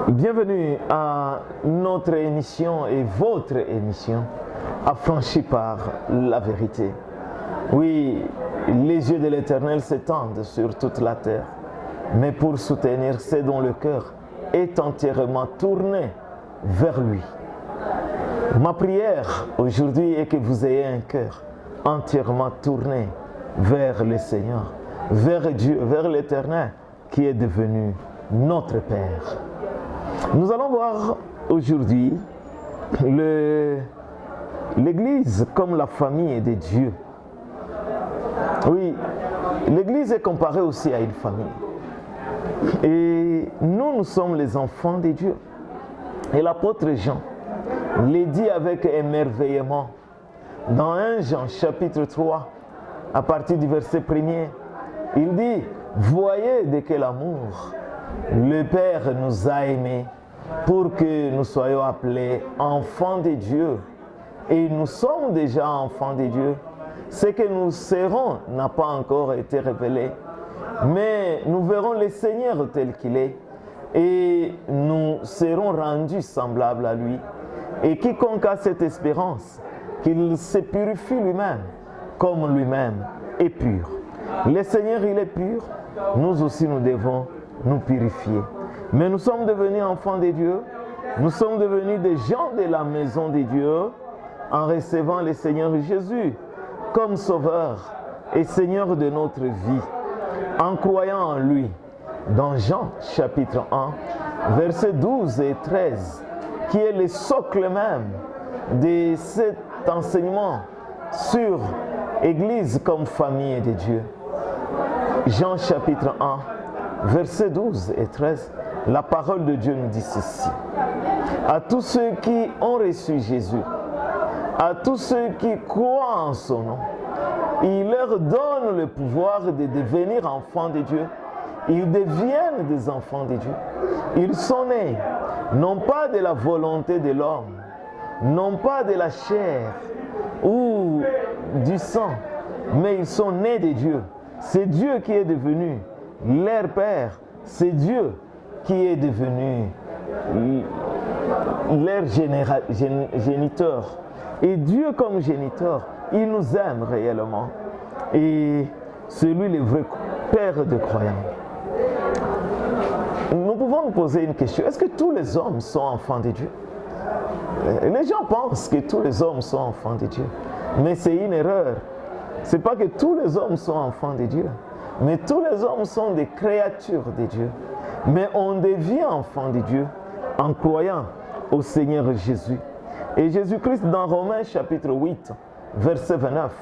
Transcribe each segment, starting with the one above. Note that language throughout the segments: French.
Bienvenue à notre émission et votre émission, Affranchis par la vérité. Oui, les yeux de l'Éternel s'étendent sur toute la terre, mais pour soutenir ceux dont le cœur est entièrement tourné vers lui. Ma prière aujourd'hui est que vous ayez un cœur entièrement tourné vers le Seigneur, vers Dieu, vers l'Éternel qui est devenu notre Père. Nous allons voir aujourd'hui l'Église comme la famille de Dieu. Oui, l'Église est comparée aussi à une famille. Et nous sommes les enfants de Dieu. Et l'apôtre Jean les dit avec émerveillement dans 1 Jean chapitre 3, à partir du verset 1er, il dit « Voyez de quel amour le Père nous a aimés pour que nous soyons appelés enfants de Dieu. Et nous sommes déjà enfants de Dieu. Ce que nous serons n'a pas encore été révélé. Mais nous verrons le Seigneur tel qu'il est. Et nous serons rendus semblables à lui. Et quiconque a cette espérance, qu'il se purifie lui-même, comme lui-même est pur. Le Seigneur, il est pur. Nous aussi, nous devons nous purifier. Mais nous sommes devenus enfants de Dieu. Nous sommes devenus des gens de la maison de Dieu en recevant le Seigneur Jésus comme Sauveur et Seigneur de notre vie, en croyant en lui. Dans Jean chapitre 1, versets 12 et 13, qui est le socle même de cet enseignement sur Église comme famille de Dieu. Jean chapitre 1, versets 12 et 13, la parole de Dieu nous dit ceci. À tous ceux qui ont reçu Jésus, à tous ceux qui croient en son nom, il leur donne le pouvoir de devenir enfants de Dieu. Ils deviennent des enfants de Dieu. Ils sont nés, non pas de la volonté de l'homme, non pas de la chair ou du sang, mais ils sont nés de Dieu. C'est Dieu qui est devenu leur Père. C'est Dieu qui est devenu leur géniteur. Et Dieu comme géniteur, il nous aime réellement. Et c'est lui le vrai Père de croyants. Nous pouvons nous poser une question. Est-ce que tous les hommes sont enfants de Dieu? Les gens pensent que tous les hommes sont enfants de Dieu. Mais c'est une erreur. Ce n'est pas que tous les hommes sont enfants de Dieu. Mais tous les hommes sont des créatures de Dieu. Mais on devient enfant de Dieu en croyant au Seigneur Jésus. Et Jésus-Christ dans Romains chapitre 8, verset 29,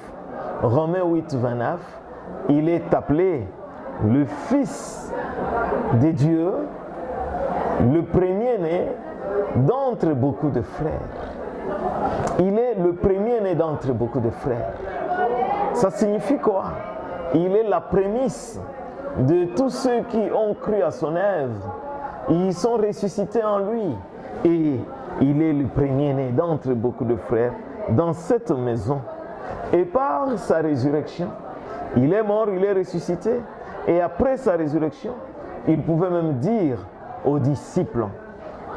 Romains 8, 29, il est appelé le Fils de Dieu, le premier-né d'entre beaucoup de frères. Il est le premier-né d'entre beaucoup de frères. Ça signifie quoi? Il est la prémisse de tous ceux qui ont cru à son œuvre. Ils sont ressuscités en lui. Et il est le premier-né d'entre beaucoup de frères dans cette maison. Et par sa résurrection, il est mort, il est ressuscité. Et après sa résurrection, il pouvait même dire aux disciples,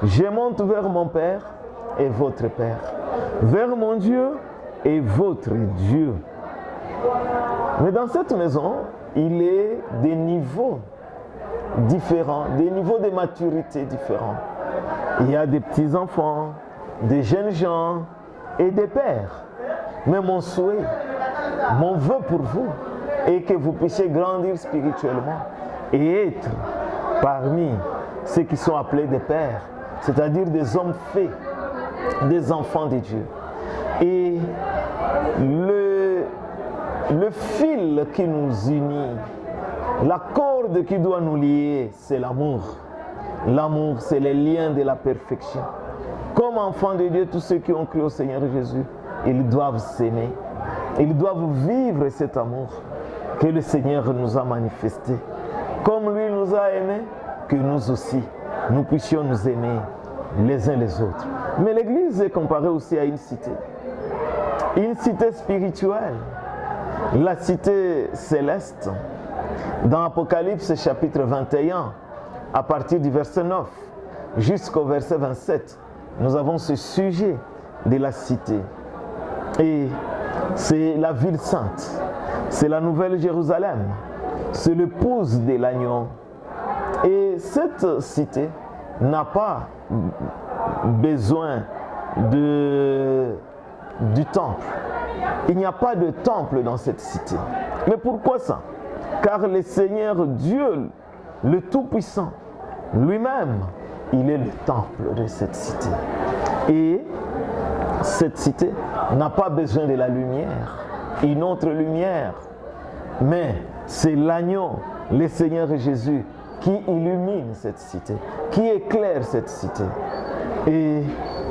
je monte vers mon Père et votre Père, vers mon Dieu et votre Dieu. Mais dans cette maison, il est des niveaux différents, des niveaux de maturité différents. Il y a des petits-enfants, des jeunes gens et des pères. Mais mon souhait, mon vœu pour vous, est que vous puissiez grandir spirituellement et être parmi ceux qui sont appelés des pères, c'est-à-dire des hommes faits, des enfants de Dieu. Et le fil qui nous unit, la corde qui doit nous lier, c'est l'amour. L'amour, c'est les liens de la perfection. Comme enfants de Dieu, tous ceux qui ont cru au Seigneur Jésus, ils doivent s'aimer. Ils doivent vivre cet amour que le Seigneur nous a manifesté. Comme lui nous a aimés, que nous aussi, nous puissions nous aimer les uns les autres. Mais l'Église est comparée aussi à une cité spirituelle, la cité céleste. Dans Apocalypse chapitre 21, à partir du verset 9, jusqu'au verset 27, nous avons ce sujet de la cité. Et c'est la ville sainte, c'est la nouvelle Jérusalem, c'est l'épouse de l'agneau. Et cette cité n'a pas besoin du temple. Il n'y a pas de temple dans cette cité. Mais pourquoi ça? Car le Seigneur Dieu, le Tout-Puissant, lui-même, il est le temple de cette cité. Et cette cité n'a pas besoin de la lumière, une autre lumière. Mais c'est l'agneau, le Seigneur Jésus, qui illumine cette cité, qui éclaire cette cité. Et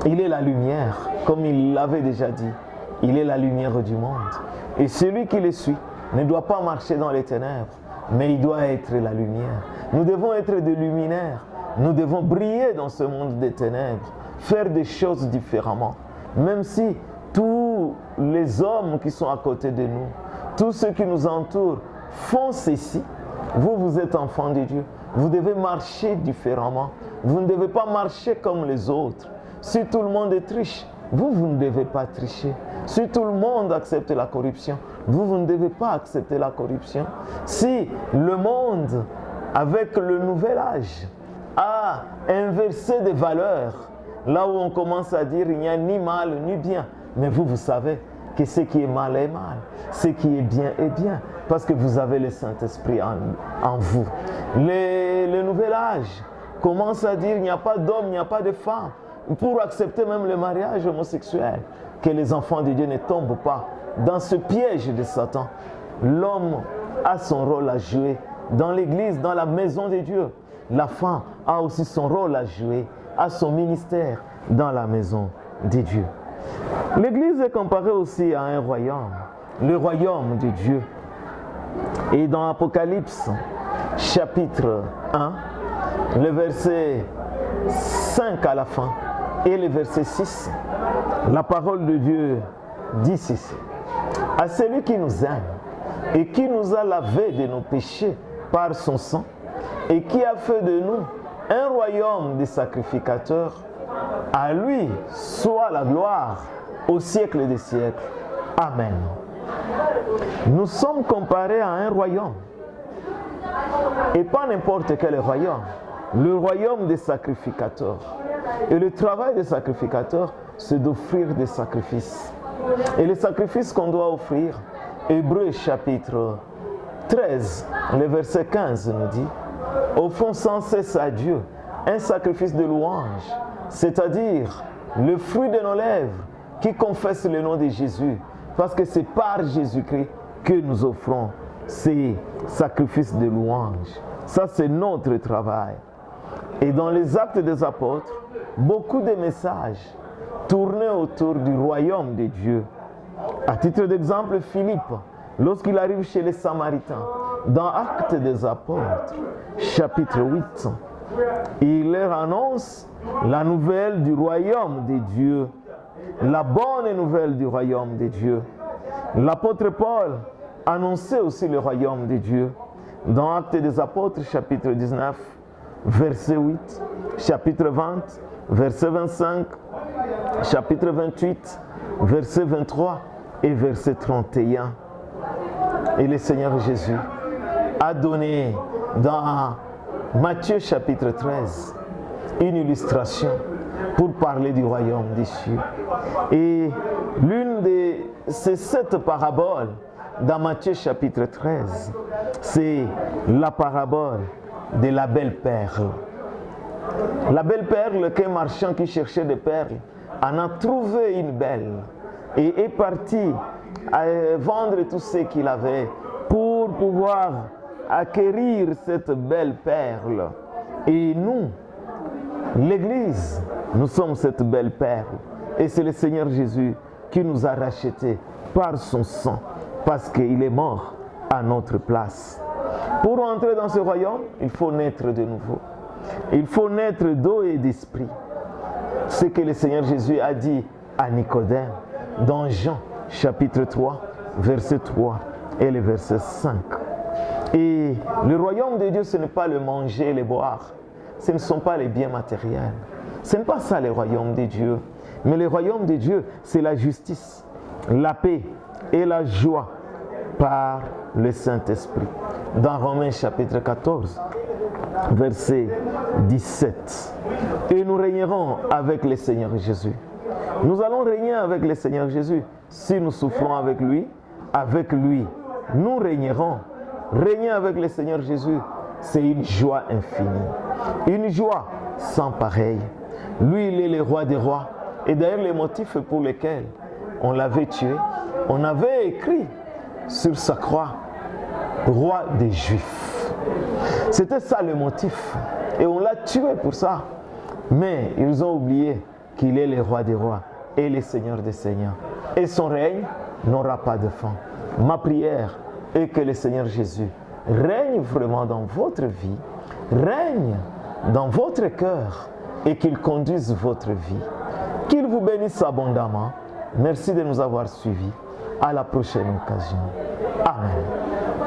il est la lumière, comme il l'avait déjà dit. Il est la lumière du monde. Et celui qui le suit ne doit pas marcher dans les ténèbres, mais il doit être la lumière. Nous devons être des luminaires. Nous devons briller dans ce monde des ténèbres, faire des choses différemment. Même si tous les hommes qui sont à côté de nous, tous ceux qui nous entourent font ceci, vous êtes enfants de Dieu. Vous devez marcher différemment. Vous ne devez pas marcher comme les autres. Si tout le monde est triche, vous ne devez pas tricher. Si tout le monde accepte la corruption, vous ne devez pas accepter la corruption. Si le monde, avec le nouvel âge, a inversé des valeurs, là où on commence à dire il n'y a ni mal ni bien, mais vous savez que ce qui est mal est mal, ce qui est bien est bien, parce que vous avez le Saint-Esprit en vous. Le nouvel âge commence à dire il n'y a pas d'homme, il n'y a pas de femme, pour accepter même le mariage homosexuel, que les enfants de Dieu ne tombent pas dans ce piège de Satan. L'homme a son rôle à jouer dans l'église, dans la maison de Dieu. La femme a aussi son rôle à jouer, a son ministère dans la maison de Dieu. L'église est comparée aussi à un royaume, le royaume de Dieu. Et dans Apocalypse, chapitre 1, le verset 5 à la fin et le verset 6, la parole de Dieu dit ceci: à celui qui nous aime et qui nous a lavés de nos péchés par son sang et qui a fait de nous un royaume de sacrificateurs, à lui soit la gloire au siècle des siècles. Amen. Nous sommes comparés à un royaume, et pas n'importe quel royaume, le royaume des sacrificateurs. Et le travail des sacrificateurs, c'est d'offrir des sacrifices. Et les sacrifices qu'on doit offrir, Hébreux chapitre 13, le verset 15 nous dit: offrons sans cesse à Dieu un sacrifice de louange, c'est-à-dire le fruit de nos lèvres qui confesse le nom de Jésus, parce que c'est par Jésus-Christ que nous offrons ces sacrifices de louange. Ça, c'est notre travail. Et dans les Actes des Apôtres, beaucoup de messages tournaient autour du royaume de Dieu. À titre d'exemple, Philippe, lorsqu'il arrive chez les Samaritains, dans Actes des Apôtres, chapitre 8, il leur annonce la nouvelle du royaume de Dieu, la bonne nouvelle du royaume de Dieu. L'apôtre Paul annonçait aussi le royaume de Dieu. Dans Actes des Apôtres, chapitre 19, verset 8, chapitre 20, verset 25, chapitre 28, verset 23 et verset 31. Et le Seigneur Jésus a donné dans Matthieu chapitre 13 une illustration pour parler du royaume des cieux. Et l'une de ces 7 paraboles dans Matthieu chapitre 13, c'est la parabole de la belle perle. La belle perle, qu'un marchand qui cherchait des perles en a trouvé une belle et est parti à vendre tout ce qu'il avait pour pouvoir acquérir cette belle perle. Et nous, l'Église, nous sommes cette belle perle. Et c'est le Seigneur Jésus qui nous a rachetés par son sang, parce qu'il est mort à notre place. Pour entrer dans ce royaume, il faut naître de nouveau. Il faut naître d'eau et d'esprit. Ce que le Seigneur Jésus a dit à Nicodème dans Jean chapitre 3, verset 3 et le verset 5. Et le royaume de Dieu, ce n'est pas le manger et le boire, ce ne sont pas les biens matériels. Ce n'est pas ça le royaume de Dieu. Mais le royaume de Dieu, c'est la justice, la paix et la joie par le Saint-Esprit. Dans Romains chapitre 14, verset 17. Et nous régnerons avec le Seigneur Jésus. Nous allons régner avec le Seigneur Jésus. Si nous souffrons avec lui, nous régnerons. Régner avec le Seigneur Jésus, c'est une joie infinie. Une joie sans pareil. Lui, il est le roi des rois. Et d'ailleurs, les motifs pour lesquels on l'avait tué, on avait écrit sur sa croix, roi des Juifs. C'était ça le motif. Et on l'a tué pour ça. Mais ils ont oublié qu'il est le roi des rois et le Seigneur des seigneurs. Et son règne n'aura pas de fin. Ma prière est que le Seigneur Jésus règne vraiment dans votre vie, règne dans votre cœur et qu'il conduise votre vie. Qu'il vous bénisse abondamment. Merci de nous avoir suivis. À la prochaine occasion. Amen.